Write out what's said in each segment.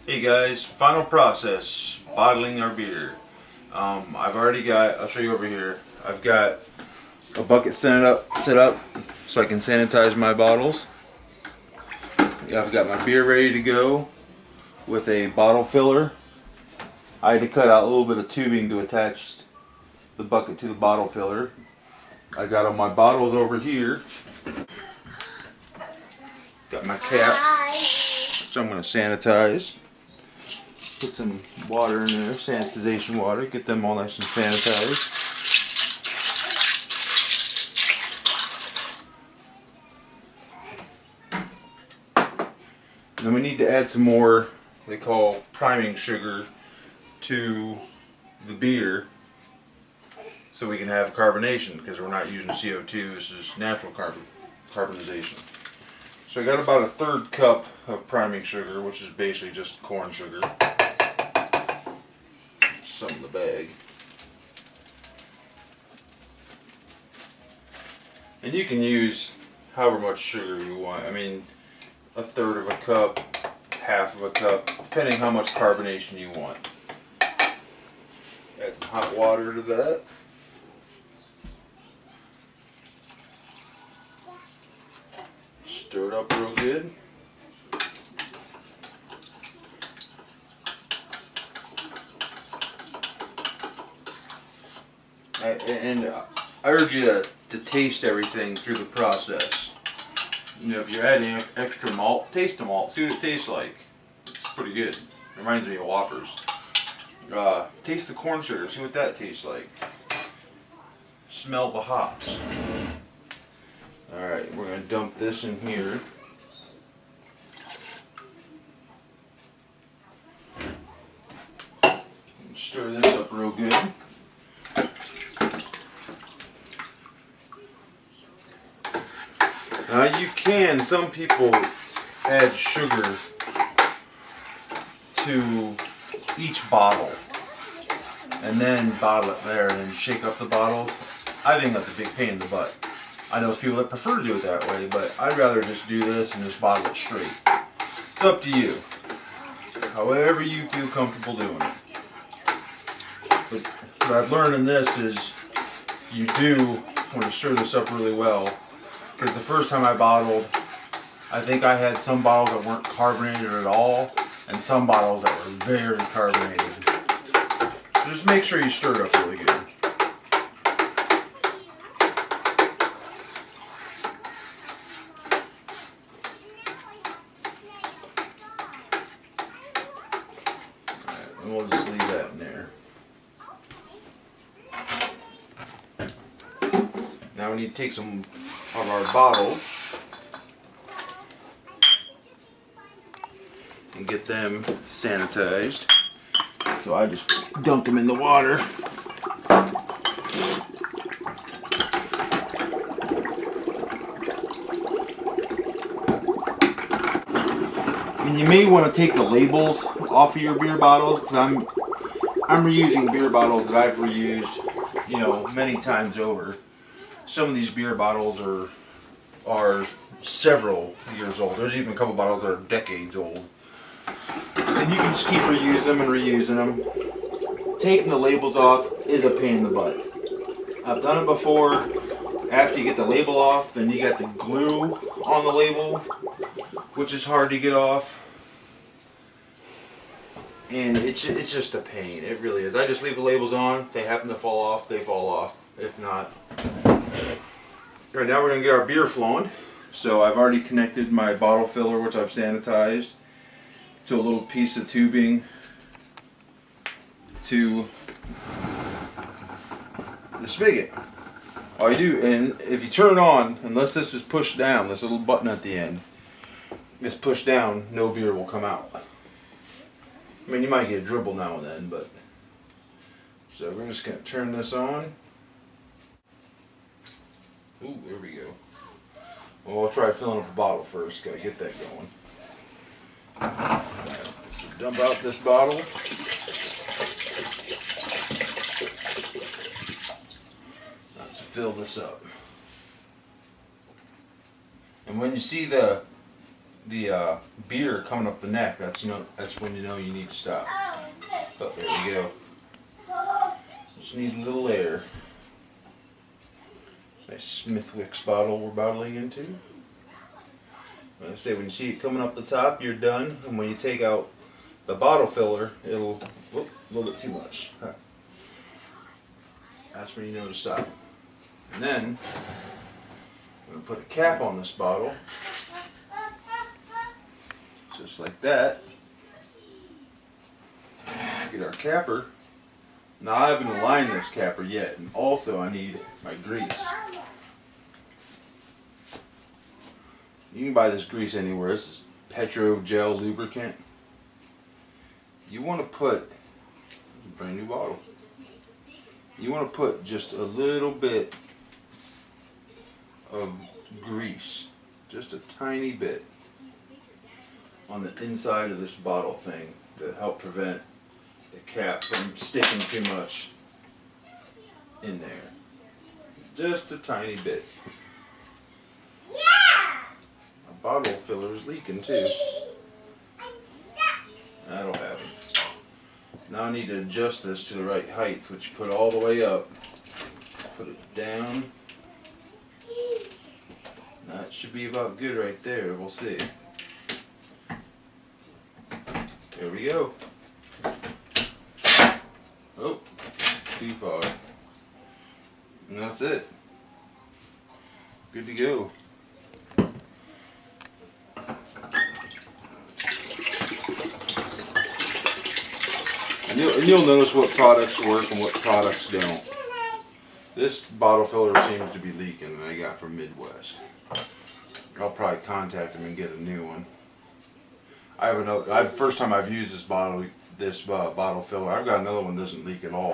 Hey guys, final process, bottling our beer. I've already got, I'll show you over here, I've got a bucket set up so I can sanitize my bottles. I've got my beer ready to go with a bottle filler. I had to cut out a little bit of tubing to attach the bucket to the bottle filler. I got all my bottles over here. Got my caps, which I'm going to sanitize. Put some water in there, sanitization water, get them all nice and sanitized. Then we need to add some more, they call priming sugar, to the beer so we can have carbonation, because we're not using CO2, this is natural carbonization. So I got about a third cup of priming sugar, which is basically just corn sugar. Some in the bag. And you can use however much sugar you want. I mean, a third of a cup, half of a cup, depending how much carbonation you want. Add some hot water to that. Stir it up real good. And I urge you to taste everything through the process. You know, if you're adding extra malt, taste the malt, see what it tastes like. It's pretty good. Reminds me of Whoppers. Taste the corn sugar, see what that tastes like. Smell the hops. Alright, we're going to dump this in here. And stir this up real good. Now you can, some people add sugar to each bottle and then bottle it there and then shake up the bottles. I think that's a big pain in the butt. I know there's people that prefer to do it that way, but I'd rather just do this and just bottle it straight. It's up to you. However you feel comfortable doing it. But what I've learned in this is you do want to stir this up really well. Because the first time I bottled, I think I had some bottles that weren't carbonated at all, and some bottles that were very carbonated. So just make sure you stir it up really good. Alright, and we'll just leave that in there. Now we need to take some of our bottles and get them sanitized. So I just dunk them in the water. And you may want to take the labels off of your beer bottles, because I'm reusing beer bottles that I've reused, you know, many times over. Some of these beer bottles are several years old. There's even a couple bottles that are decades old. And you can just keep reusing them and reusing them. Taking the labels off is a pain in the butt. I've done it before. After you get the label off, then you got the glue on the label, which is hard to get off. And it's just a pain. It really is. I just leave the labels on. If they happen to fall off, they fall off. If not. Alright, now we're going to get our beer flowing. So I've already connected my bottle filler, which I've sanitized, to a little piece of tubing to the spigot. All you do, and if you turn it on, unless this is pushed down, this little button at the end is pushed down, no beer will come out. I mean, you might get a dribble now and then, but so we're just going to turn this on. Ooh, there we go. Well, I'll try filling up a bottle first. Got to get that going. So dump out this bottle. Let's fill this up. And when you see the the beer coming up the neck, that's when you know you need to stop. But there you go. Just need a little air. Nice Smithwick's bottle we're bottling into. Like I say, when you see it coming up the top, you're done. And when you take out the bottle filler, it'll, whoop, a little bit too much. That's when you know to stop. And then, I'm going to put a cap on this bottle. Just like that. Get our capper. Now I haven't aligned this capper yet, and also I need my grease. You can buy this grease anywhere. This is Petro Gel lubricant. You want to put, brand new bottle. You want to put just a little bit of grease, just a tiny bit, on the inside of this bottle thing to help prevent the cap from sticking too much in there. Just a tiny bit. Yeah! My bottle filler is leaking too. I'm stuck. That'll happen. Now I need to adjust this to the right height, which you put all the way up. Put it down. That should be about good right there. We'll see. There we go. Oh, too far. And that's it. Good to go. And you'll notice what products work and what products don't. This bottle filler seems to be leaking that I got from Midwest. I'll probably contact them and get a new one. I have another. First time I've used this bottle filler. I've got another one that doesn't leak at all.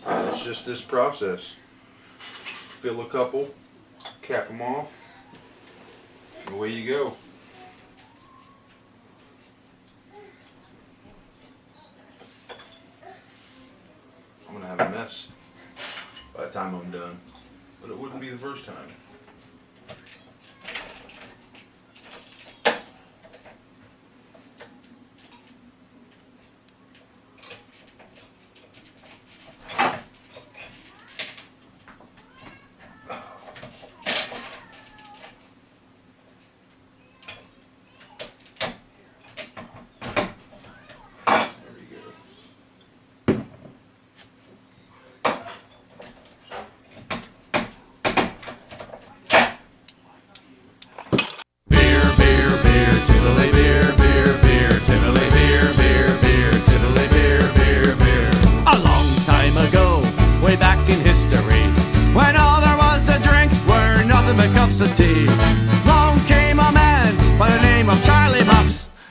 And it's just this process. Fill a couple, cap them off, and away you go. I'm gonna have a mess by the time I'm done, but it wouldn't be the first time.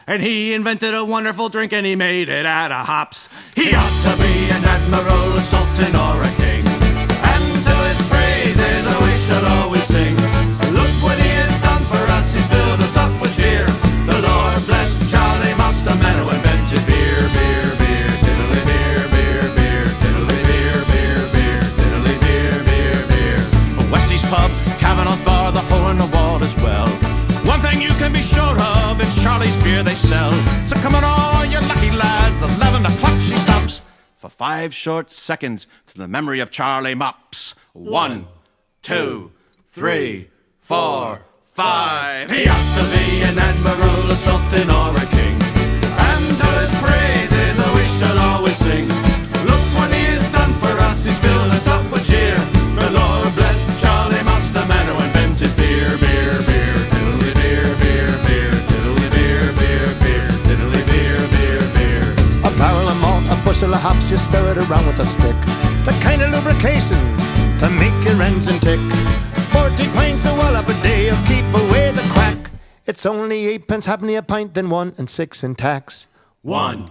And he invented a wonderful drink and he made it out of hops. He ought to be an admiral, a sultan, or a king. And to his praises we should always sing. Look what he has done for us, he's filled us up with cheer. The Lord bless Charlie Mops, the man who invented beer, beer, beer, tiddly beer, beer, beer, tiddly beer, beer, beer, tiddly beer, beer, beer. Westie's Pub, Kavanaugh's Bar, the hole in the wall as well. One thing you can be sure of, it's Charlie's beer they sell. So come on all you lucky lads, 11 o'clock she stops for 5 short seconds to the memory of Charlie Mops. 1, 2, 3, 4, 5. He ought to be an admiral, a sultan, or a king. And to his praises we should always sing. Look what he has done for us, he's filled us up with cheer. The Lord bless Charlie Mops, the man who invented beer, beer, beer. Bushel of hops, you stir it around with a stick. The kind of lubrication to make your engine tick. 40 pints of well up a day will keep away the crack. It's only 8 pence halfpenny a pint, then 1 and 6 in tax. 1,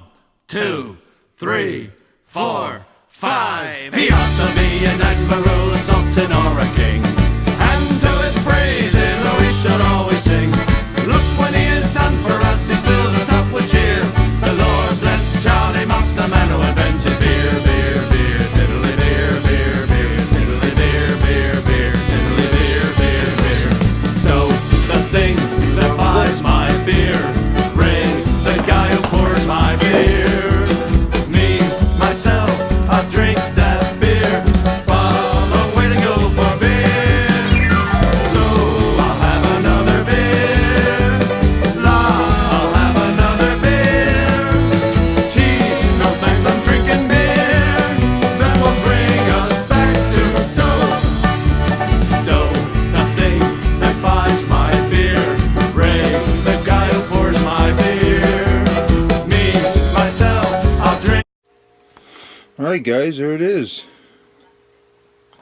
2, 3, 4, 5. He ought to be an admiral, a sultan, or a king. And to his praises we should always sing. Look what he has done for us, he's filled us up with cheer. The Lord bless Charlie Mops, the man who invented beer, beer, beer, tiddly beer, beer. Alright guys, there it is.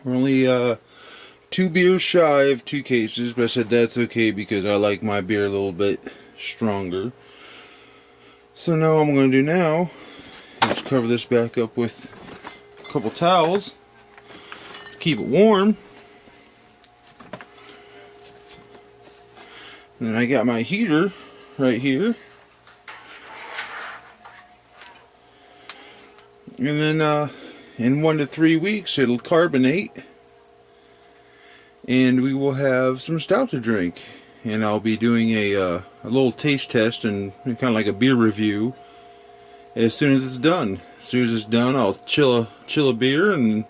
We're only 2 beers shy of 2 cases, but I said that's okay because I like my beer a little bit stronger. So now what I'm going to do now is cover this back up with a couple towels. Keep it warm. And then I got my heater right here. And then in 1 to 3 weeks it'll carbonate. And we will have some stout to drink. And I'll be doing a little taste test and kind of like a beer review as soon as it's done. As soon as it's done, I'll chill a beer and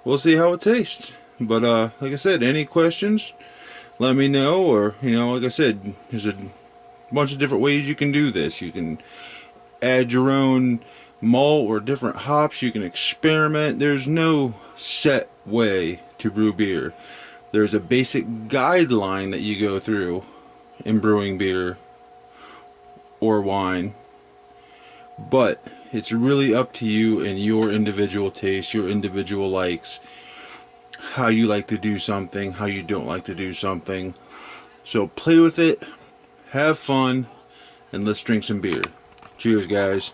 we'll see how it tastes. But like I said, any questions, let me know. Or, you know, like I said, there's a bunch of different ways you can do this. You can add your own malt or different hops. You can experiment. There's no set way to brew beer. There's a basic guideline that you go through in brewing beer or wine, but it's really up to you and your individual taste, your individual likes, how you like to do something, how you don't like to do something. So play with it, have fun, and let's drink some beer. Cheers, guys.